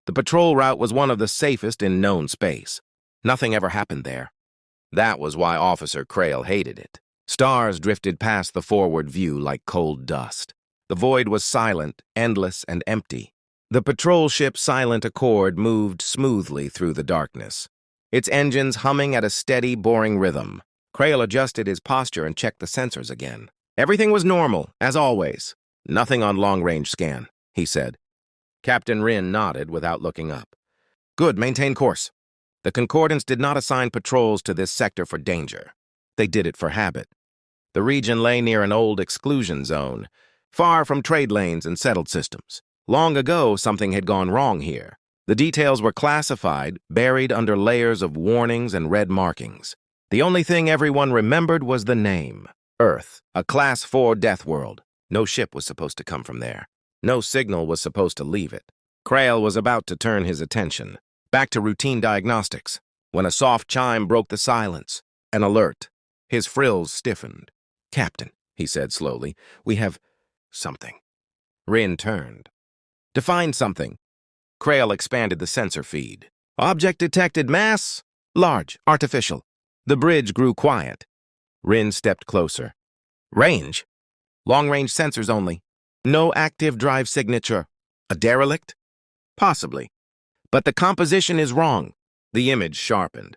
The patrol route was one of the safest in known space. Nothing ever happened there. That was why Officer Crail hated it. Stars drifted past the forward view like cold dust. The void was silent, endless, and empty. The patrol ship's silent accord moved smoothly through the darkness, its engines humming at a steady, boring rhythm. Crail adjusted his posture and checked the sensors again. Everything was normal, as always. Nothing on long-range scan, he said. Captain Rhin nodded without looking up. Good, maintain course. The Concordance did not assign patrols to this sector for danger. They did it for habit. The region lay near an old exclusion zone, far from trade lanes and settled systems. Long ago, something had gone wrong here. The details were classified, buried under layers of warnings and red markings. The only thing everyone remembered was the name. Earth, a Class-IV Deathworld. No ship was supposed to come from there. No signal was supposed to leave it. Crail was about to turn his attention back to routine diagnostics when a soft chime broke the silence. An alert. His frills stiffened. Captain, he said slowly, we have something. Rhin turned. Define something. Crail expanded the sensor feed. Object detected mass, large, artificial. The bridge grew quiet. Rhin stepped closer. Range? Long-range sensors only. No active drive signature. A derelict? Possibly. But the composition is wrong. The image sharpened.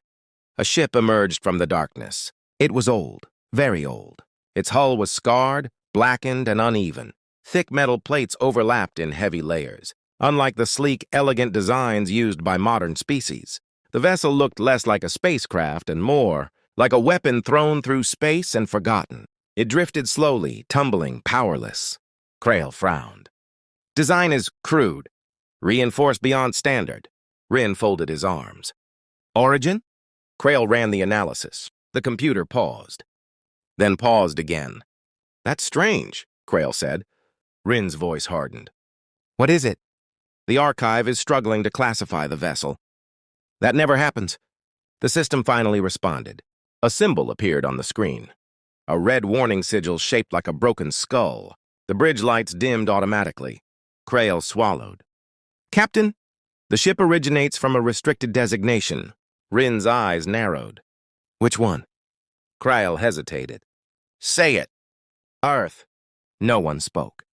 A ship emerged from the darkness. It was old, very old. Its hull was scarred, blackened, and uneven. Thick metal plates overlapped in heavy layers. Unlike the sleek, elegant designs used by modern species, the vessel looked less like a spacecraft and more like a weapon thrown through space and forgotten. It drifted slowly, tumbling, powerless. Crail frowned. Design is crude, reinforced beyond standard. Rhin folded his arms. Origin? Crail ran the analysis. The computer paused. Then paused again. That's strange, Crail said. Rhin's voice hardened. What is it? The archive is struggling to classify the vessel. That never happens. The system finally responded. A symbol appeared on the screen. A red warning sigil shaped like a broken skull. The bridge lights dimmed automatically. Crail swallowed. Captain, the ship originates from a restricted designation. Rhin's eyes narrowed. Which one? Crail hesitated. Say it. Earth. No one spoke.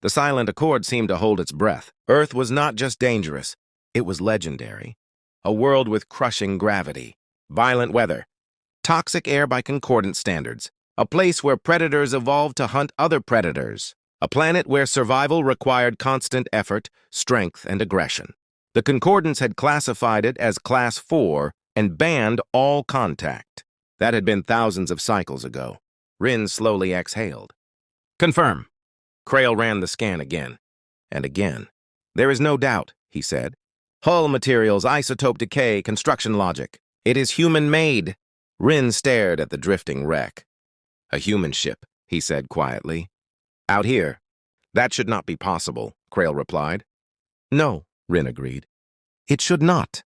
The silent accord seemed to hold its breath. Earth was not just dangerous, it was legendary. A world with crushing gravity, violent weather, toxic air by concordance standards, a place where predators evolved to hunt other predators, a planet where survival required constant effort, strength, and aggression. The Concordance had classified it as Class 4 and banned all contact. That had been thousands of cycles ago. Rhin slowly exhaled. Confirm. Crail ran the scan again, and again. There is no doubt, he said. Hull materials, isotope decay, construction logic. It is human-made. Rhin stared at the drifting wreck. A human ship, he said quietly. Out here. That should not be possible, Crail replied. No, Rhin agreed. It should not.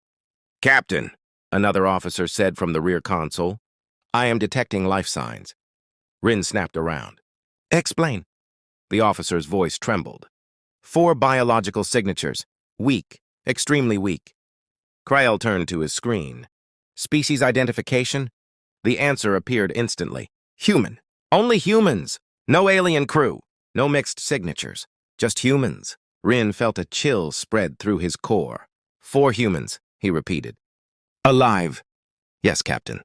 Captain, another officer said from the rear console. I am detecting life signs. Rhin snapped around. Explain. The officer's voice trembled. 4 biological signatures. Weak. Extremely weak. Crail turned to his screen. Species identification? The answer appeared instantly. Human. Only humans. No alien crew. No mixed signatures. Just humans. Rhin felt a chill spread through his core. 4 humans, he repeated. Alive. Yes, Captain.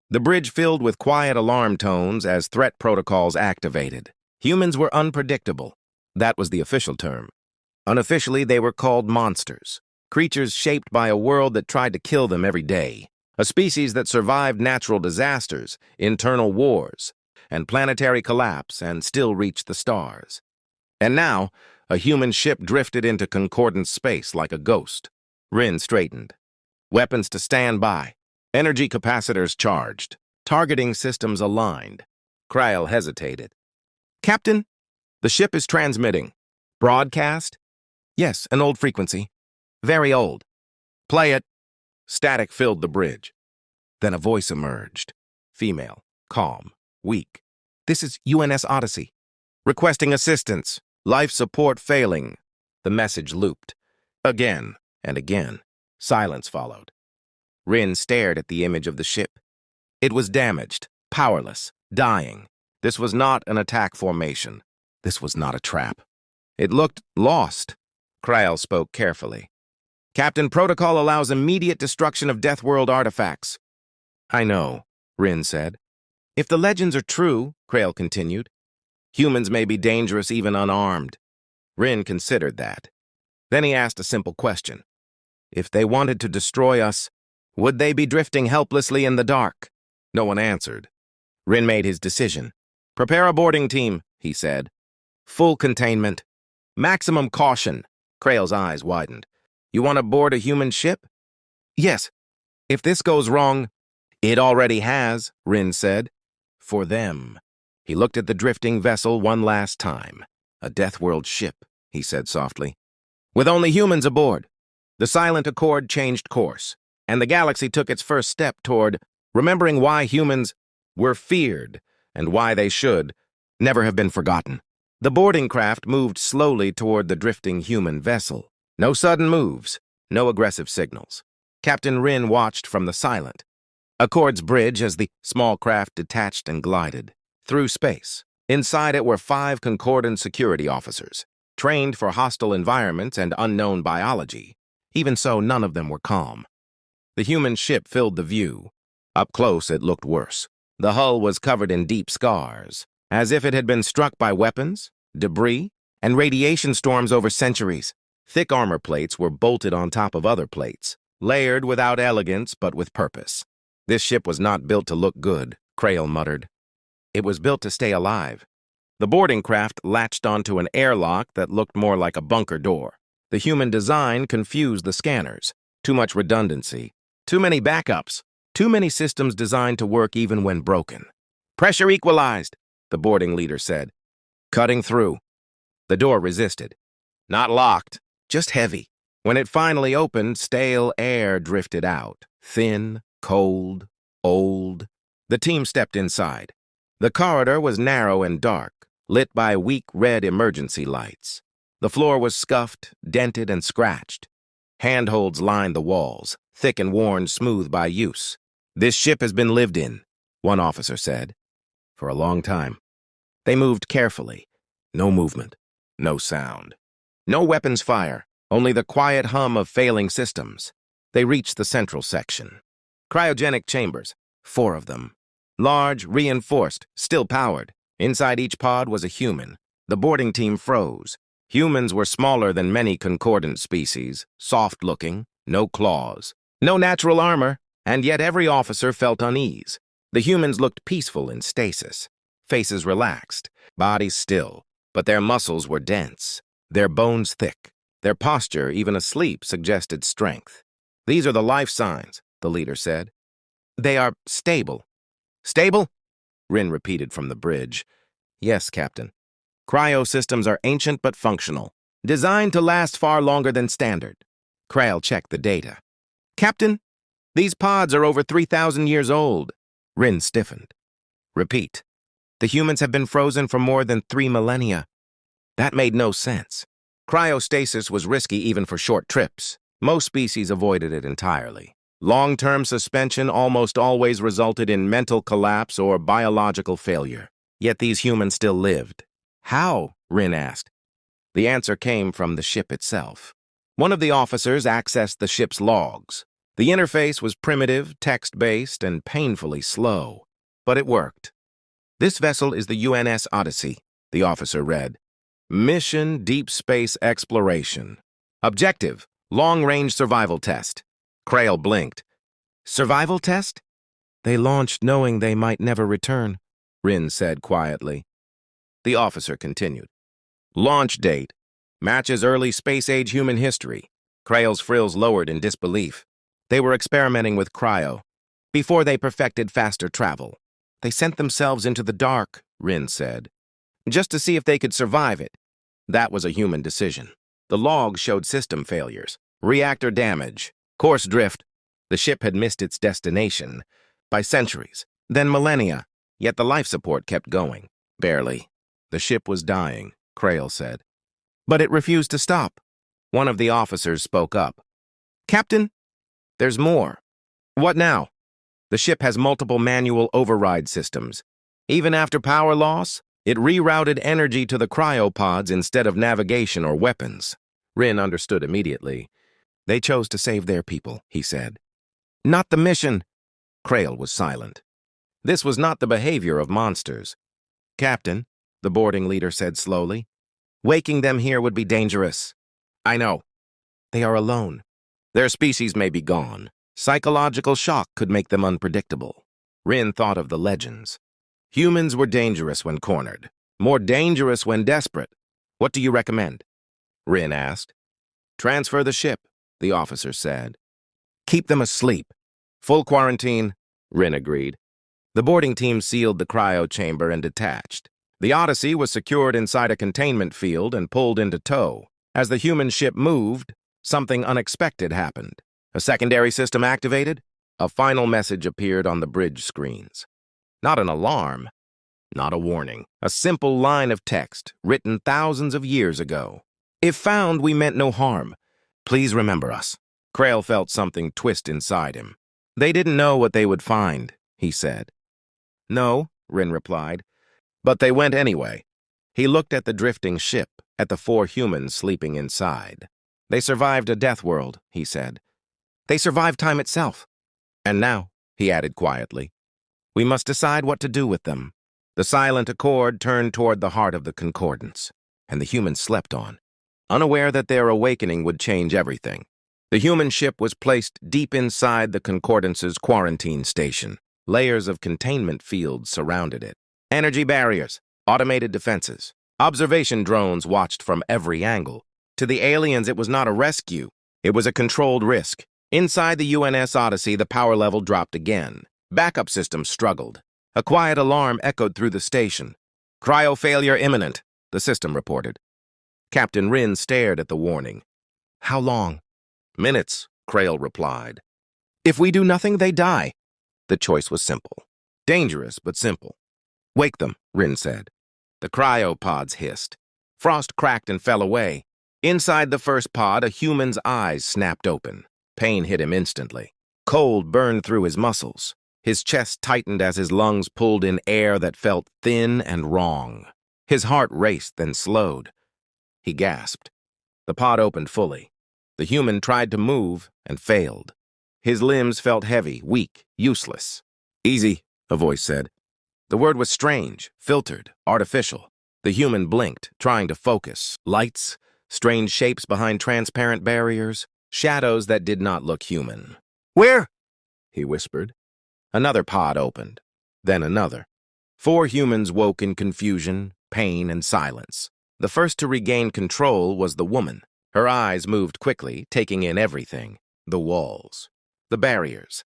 The bridge filled with quiet alarm tones as threat protocols activated. Humans were unpredictable. That was the official term. Unofficially, they were called monsters. Creatures shaped by a world that tried to kill them every day. A species that survived natural disasters, internal wars, and planetary collapse and still reached the stars. And now, a human ship drifted into concordance space like a ghost. Rhin straightened. Weapons to stand by. Energy capacitors charged. Targeting systems aligned. Crail hesitated. Captain, the ship is transmitting. Broadcast? Yes, an old frequency. Very old. Play it. Static filled the bridge. Then a voice emerged. Female, calm, weak. This is UNS Odyssey. Requesting assistance. Life support failing. The message looped. Again. And again, silence followed. Rin stared at the image of the ship. It was damaged, powerless, dying. This was not an attack formation. This was not a trap. It looked lost. Krail spoke carefully. Captain, protocol allows immediate destruction of Deathworld artifacts. I know, Rin said. If the legends are true, Krail continued, humans may be dangerous even unarmed. Rin considered that. Then he asked a simple question. If they wanted to destroy us, would they be drifting helplessly in the dark? No one answered. Rin made his decision. Prepare a boarding team, he said. Full containment. Maximum caution. Krail's eyes widened. You want to board a human ship? Yes. If this goes wrong, it already has, Rin said. For them. He looked at the drifting vessel one last time. A Deathworld ship, he said softly. With only humans aboard. The silent accord changed course, and the galaxy took its first step toward remembering why humans were feared and why they should never have been forgotten. The boarding craft moved slowly toward the drifting human vessel. No sudden moves, no aggressive signals. Captain Rin watched from the silent Accord's bridge as the small craft detached and glided through space. Inside it were 5 Concordance security officers, trained for hostile environments and unknown biology. Even so, none of them were calm. The human ship filled the view. Up close, it looked worse. The hull was covered in deep scars, as if it had been struck by weapons, debris, and radiation storms over centuries. Thick armor plates were bolted on top of other plates, layered without elegance but with purpose. This ship was not built to look good, Krail muttered. It was built to stay alive. The boarding craft latched onto an airlock that looked more like a bunker door. The human design confused the scanners. Too much redundancy. Too many backups. Too many systems designed to work even when broken. Pressure equalized, the boarding leader said. Cutting through. The door resisted. Not locked, just heavy. When it finally opened, stale air drifted out. Thin, cold, old. The team stepped inside. The corridor was narrow and dark, lit by weak red emergency lights. The floor was scuffed, dented, and scratched. Handholds lined the walls, thick and worn smooth by use. This ship has been lived in, one officer said. For a long time. They moved carefully. No movement, no sound. No weapons fire, only the quiet hum of failing systems. They reached the central section. Cryogenic chambers, 4 of them. Large, reinforced, still powered. Inside each pod was a human. The boarding team froze. Humans were smaller than many concordant species, soft-looking, no claws, no natural armor, and yet every officer felt unease. The humans looked peaceful in stasis, faces relaxed, bodies still, but their muscles were dense, their bones thick. Their posture, even asleep, suggested strength. These are the life signs, the leader said. They are stable. Stable? Rin repeated from the bridge. Yes, Captain. Cryo systems are ancient but functional, designed to last far longer than standard. Krail checked the data. Captain, these pods are over 3,000 years old. Rin stiffened. Repeat. The humans have been frozen for more than 3 millennia. That made no sense. Cryostasis was risky even for short trips. Most species avoided it entirely. Long-term suspension almost always resulted in mental collapse or biological failure. Yet these humans still lived. How? Rin asked. The answer came from the ship itself. One of the officers accessed the ship's logs. The interface was primitive, text-based, and painfully slow. But it worked. This vessel is the UNS Odyssey, the officer read. Mission Deep Space Exploration. Objective, long-range survival test. Krail blinked. Survival test? They launched knowing they might never return, Rin said quietly. The officer continued. Launch date. Matches early space-age human history. Krail's frills lowered in disbelief. They were experimenting with cryo. Before they perfected faster travel. They sent themselves into the dark, Rin said. Just to see if they could survive it. That was a human decision. The logs showed system failures, reactor damage, course drift. The ship had missed its destination by centuries, then millennia, yet the life support kept going. Barely. The ship was dying, Krail said. But it refused to stop. One of the officers spoke up. Captain, there's more. What now? The ship has multiple manual override systems. Even after power loss, it rerouted energy to the cryopods instead of navigation or weapons. Rin understood immediately. They chose to save their people, he said. Not the mission. Krail was silent. This was not the behavior of monsters. Captain, the boarding leader said slowly, waking them here would be dangerous. I know. They are alone. Their species may be gone. Psychological shock could make them unpredictable. Rin thought of the legends. Humans were dangerous when cornered, more dangerous when desperate. What do you recommend? Rin asked. Transfer the ship, the officer said. Keep them asleep. Full quarantine, Rin agreed. The boarding team sealed the cryo chamber and detached. The Odyssey was secured inside a containment field and pulled into tow. As the human ship moved, something unexpected happened. A secondary system activated. A final message appeared on the bridge screens. Not an alarm, not a warning. A simple line of text written thousands of years ago. If found, we meant no harm. Please remember us. Krail felt something twist inside him. They didn't know what they would find, he said. No, Rin replied, but they went anyway. He looked at the drifting ship, at the 4 humans sleeping inside. They survived a death world, he said. They survived time itself. And now, he added quietly, we must decide what to do with them. The silent accord turned toward the heart of the Concordance, and the humans slept on, unaware that their awakening would change everything. The human ship was placed deep inside the Concordance's quarantine station. Layers of containment fields surrounded it. Energy barriers, automated defenses. Observation drones watched from every angle. To the aliens, it was not a rescue. It was a controlled risk. Inside the UNS Odyssey, the power level dropped again. Backup systems struggled. A quiet alarm echoed through the station. Cryo failure imminent, the system reported. Captain Rin stared at the warning. How long? Minutes, Krail replied. If we do nothing, they die. The choice was simple. Dangerous, but simple. Wake them, Rin said. The cryopods hissed. Frost cracked and fell away. Inside the first pod, a human's eyes snapped open. Pain hit him instantly. Cold burned through his muscles. His chest tightened as his lungs pulled in air that felt thin and wrong. His heart raced, then slowed. He gasped. The pod opened fully. The human tried to move and failed. His limbs felt heavy, weak, useless. Easy, a voice said. The word was strange, filtered, artificial. The human blinked, trying to focus. Lights, strange shapes behind transparent barriers, shadows that did not look human. Where? He whispered. Another pod opened, then another. 4 humans woke in confusion, pain, and silence. The first to regain control was the woman. Her eyes moved quickly, taking in everything. The walls, the barriers,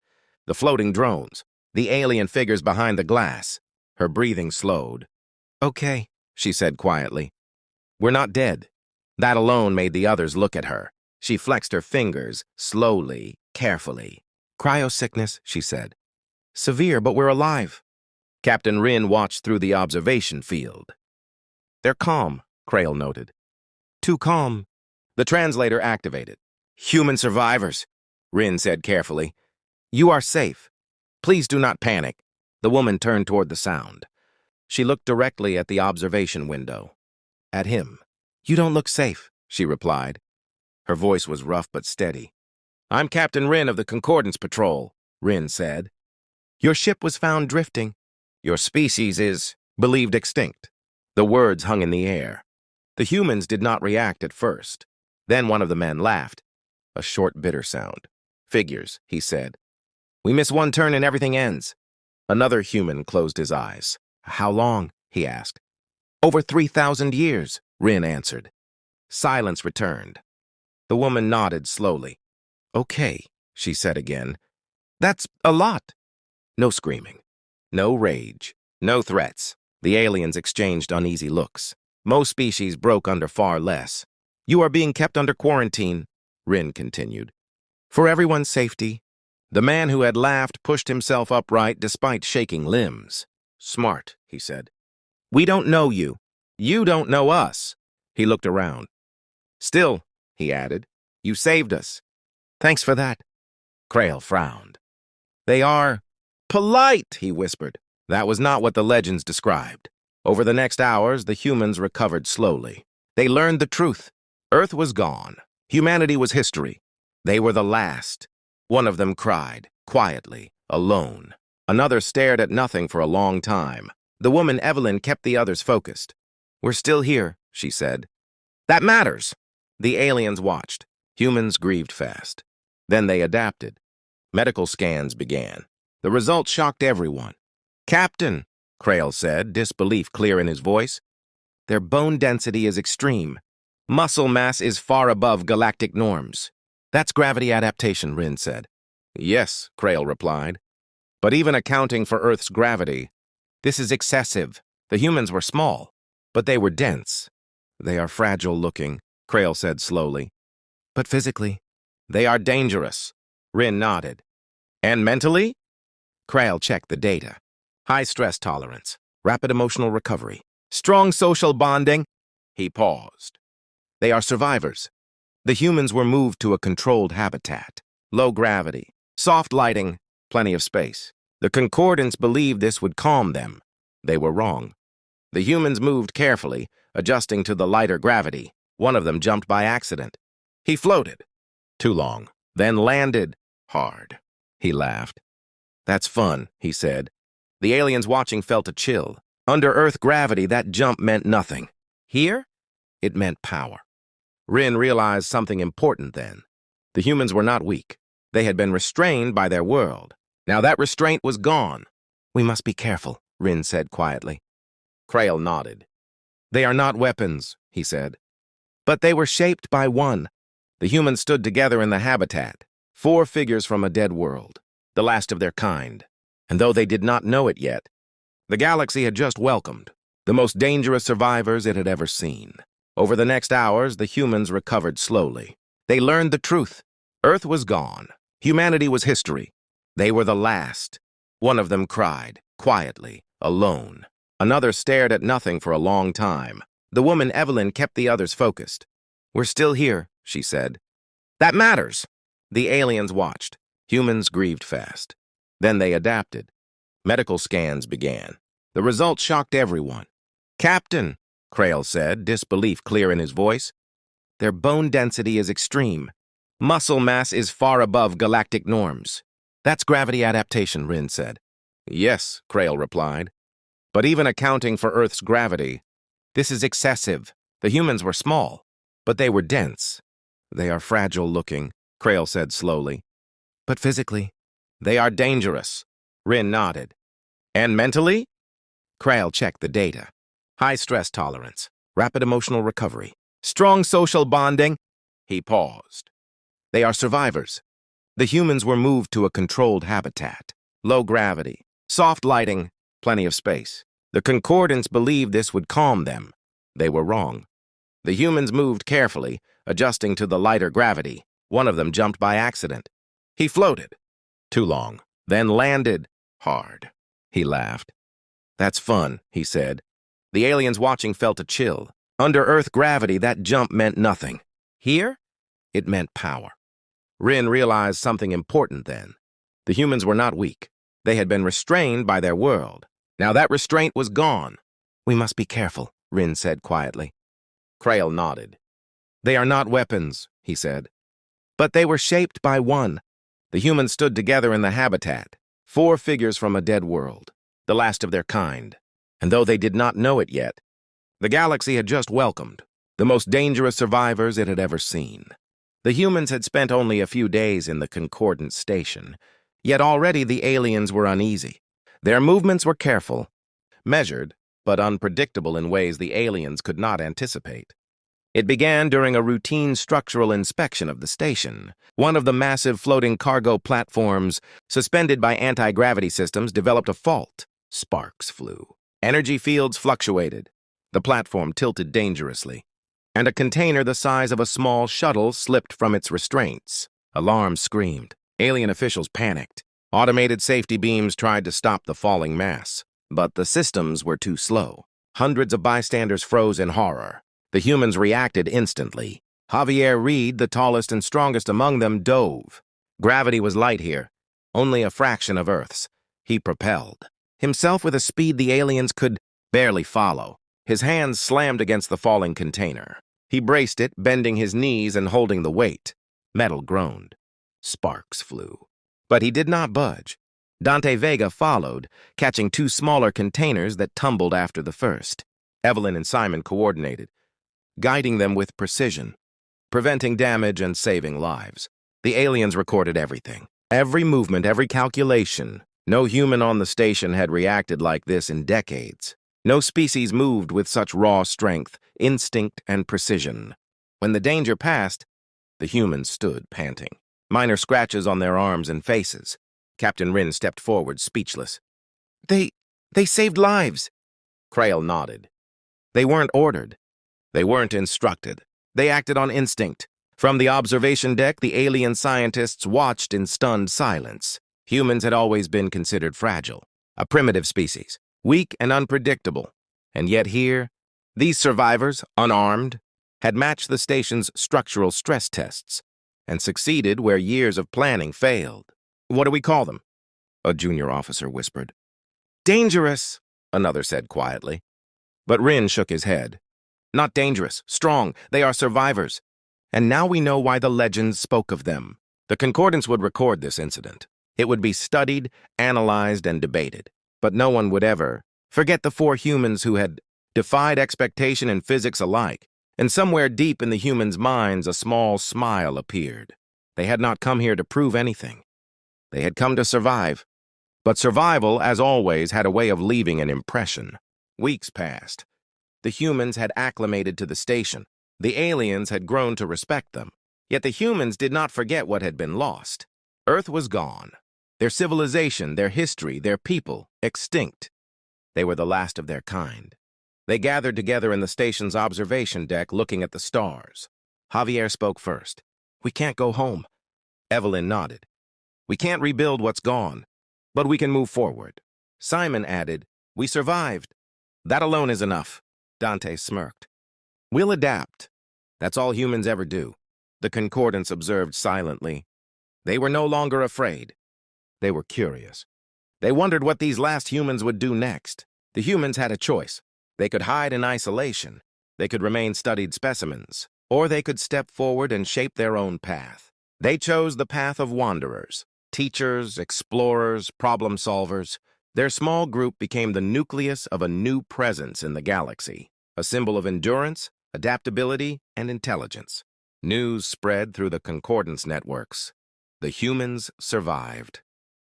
the floating drones, the alien figures behind the glass. Her breathing slowed. Okay, she said quietly. We're not dead. That alone made the others look at her. She flexed her fingers, slowly, carefully. Cryosickness, she said. Severe, but we're alive. Captain Rin watched through the observation field. They're calm, Krail noted. Too calm. The translator activated. Human survivors, Rin said carefully. You are safe. Please do not panic. The woman turned toward the sound. She looked directly at the observation window. At him. You don't look safe, she replied. Her voice was rough but steady. I'm Captain Rin of the Concordance Patrol, Rin said. Your ship was found drifting. Your species is believed extinct. The words hung in the air. The humans did not react at first. Then one of the men laughed. A short, bitter sound. Figures, he said. We miss one turn and everything ends. Another human closed his eyes. How long? He asked. Over 3,000 years, Rin answered. Silence returned. The woman nodded slowly. Okay, she said again. That's a lot. No screaming. No rage. No threats. The aliens exchanged uneasy looks. Most species broke under far less. You are being kept under quarantine, Rin continued. For everyone's safety. The man who had laughed pushed himself upright despite shaking limbs. Smart, he said. We don't know you. You don't know us. He looked around. Still, he added, you saved us. Thanks for that. Crail frowned. They are polite, he whispered. That was not what the legends described. Over the next hours, the humans recovered slowly. They learned the truth. Earth was gone. Humanity was history. They were the last. One of them cried, quietly, alone. Another stared at nothing for a long time. The woman Evelyn kept the others focused. We're still here, she said. That matters. The aliens watched. Humans grieved fast. Then they adapted. Medical scans began. The results shocked everyone. Captain, Crail said, disbelief clear in his voice. Their bone density is extreme. Muscle mass is far above galactic norms. That's gravity adaptation, Rin said. Yes, Crail replied. But even accounting for Earth's gravity, this is excessive. The humans were small, but they were dense. They are fragile-looking, Crail said slowly. But physically, they are dangerous. Rin nodded. And mentally? Crail checked the data. High stress tolerance, rapid emotional recovery, strong social bonding. He paused. They are survivors. The humans were moved to a controlled habitat. Low gravity, soft lighting, plenty of space. The Concordance believed this would calm them. They were wrong. The humans moved carefully, adjusting to the lighter gravity. One of them jumped by accident. He floated. Too long. Then landed. Hard. He laughed. That's fun, he said. The aliens watching felt a chill. Under Earth gravity, that jump meant nothing. Here, it meant power. Rin realized something important then. The humans were not weak. They had been restrained by their world. Now that restraint was gone. We must be careful, Rin said quietly. Crail nodded. They are not weapons, he said. But they were shaped by one. The humans stood together in the habitat, 4 figures from a dead world, the last of their kind. And though they did not know it yet, the galaxy had just welcomed the most dangerous survivors it had ever seen. Over the next hours, the humans recovered slowly. They learned the truth. Earth was gone. Humanity was history. They were the last. One of them cried, quietly, alone. Another stared at nothing for a long time. The woman Evelyn kept the others focused. We're still here, she said. That matters. The aliens watched. Humans grieved fast. Then they adapted. Medical scans began. The results shocked everyone. Captain, Crail said, disbelief clear in his voice. Their bone density is extreme. Muscle mass is far above galactic norms. That's gravity adaptation, Rin said. Yes, Crail replied. But even accounting for Earth's gravity, this is excessive. The humans were small, but they were dense. They are fragile-looking, Crail said slowly. But physically, they are dangerous. Rin nodded. And mentally? Crail checked the data. High stress tolerance, rapid emotional recovery, strong social bonding. He paused. They are survivors. The humans were moved to a controlled habitat. Low gravity, soft lighting, plenty of space. The Concordance believed this would calm them. They were wrong. The humans moved carefully, adjusting to the lighter gravity. One of them jumped by accident. He floated. Too long. Then landed. Hard. He laughed. That's fun, he said. The aliens watching felt a chill. Under Earth gravity, that jump meant nothing. Here, it meant power. Rin realized something important then. The humans were not weak. They had been restrained by their world. Now that restraint was gone. We must be careful, Rin said quietly. Crail nodded. They are not weapons, he said. But they were shaped by one. The humans stood together in the habitat, 4 figures from a dead world, the last of their kind. And though they did not know it yet, the galaxy had just welcomed the most dangerous survivors it had ever seen. The humans had spent only a few days in the Concordance station, yet already the aliens were uneasy. Their movements were careful, measured, but unpredictable in ways the aliens could not anticipate. It began during a routine structural inspection of the station. One of the massive floating cargo platforms, suspended by anti-gravity systems, developed a fault. Sparks flew. Energy fields fluctuated. The platform tilted dangerously, and a container the size of a small shuttle slipped from its restraints. Alarms screamed. Alien officials panicked. Automated safety beams tried to stop the falling mass, but the systems were too slow. Hundreds of bystanders froze in horror. The humans reacted instantly. Javier Reed, the tallest and strongest among them, dove. Gravity was light here, only a fraction of Earth's. He propelled himself with a speed the aliens could barely follow. His hands slammed against the falling container. He braced it, bending his knees and holding the weight. Metal groaned. Sparks flew. But he did not budge. Dante Vega followed, catching two smaller containers that tumbled after the first. Evelyn and Simon coordinated, guiding them with precision, preventing damage and saving lives. The aliens recorded everything. Every movement, every calculation. No human on the station had reacted like this in decades. No species moved with such raw strength, instinct, and precision. When the danger passed, the humans stood panting. Minor scratches on their arms and faces. Captain Rinn stepped forward, speechless. They saved lives. Crail nodded. They weren't ordered. They weren't instructed. They acted on instinct. From the observation deck, the alien scientists watched in stunned silence. Humans had always been considered fragile, a primitive species, weak and unpredictable. And yet here, these survivors, unarmed, had matched the station's structural stress tests and succeeded where years of planning failed. What do we call them? A junior officer whispered. Dangerous, another said quietly. But Rinn shook his head. Not dangerous, strong. They are survivors. And now we know why the legends spoke of them. The Concordance would record this incident. It would be studied, analyzed, and debated. But no one would ever forget the four humans who had defied expectation and physics alike. And somewhere deep in the humans' minds, a small smile appeared. They had not come here to prove anything. They had come to survive. But survival, as always, had a way of leaving an impression. Weeks passed. The humans had acclimated to the station. The aliens had grown to respect them. Yet the humans did not forget what had been lost. Earth was gone. Their civilization, their history, their people, extinct. They were the last of their kind. They gathered together in the station's observation deck, looking at the stars. Javier spoke first. We can't go home. Evelyn nodded. We can't rebuild what's gone, but we can move forward. Simon added, we survived. That alone is enough. Dante smirked. We'll adapt. That's all humans ever do. The Concordance observed silently. They were no longer afraid. They were curious. They wondered what these last humans would do next. The humans had a choice. They could hide in isolation. They could remain studied specimens. Or they could step forward and shape their own path. They chose the path of wanderers. Teachers, explorers, problem solvers. Their small group became the nucleus of a new presence in the galaxy, a symbol of endurance, adaptability, and intelligence. News spread through the Concordance networks. The humans survived.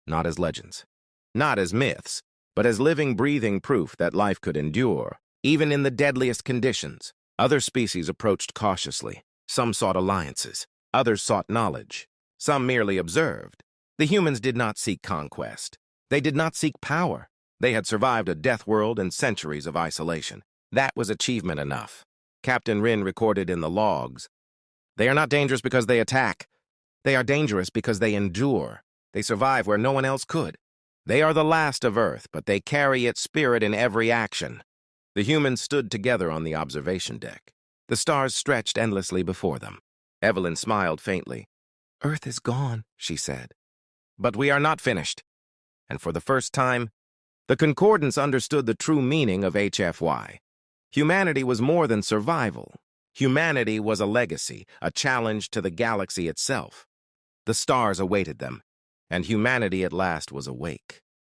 Not as legends, not as myths, but as living, breathing proof that life could endure, even in the deadliest conditions. Other species approached cautiously. Some sought alliances. Others sought knowledge. Some merely observed. The humans did not seek conquest. They did not seek power. They had survived a death world and centuries of isolation. That was achievement enough. Captain Rinn recorded in the logs. They are not dangerous because they attack. They are dangerous because they endure. They survive where no one else could. They are the last of Earth, but they carry its spirit in every action. The humans stood together on the observation deck. The stars stretched endlessly before them. Evelyn smiled faintly. Earth is gone, she said. But we are not finished. And for the first time, the Concordance understood the true meaning of HFY. Humanity was more than survival. Humanity was a legacy, a challenge to the galaxy itself. The stars awaited them, and humanity at last was awake.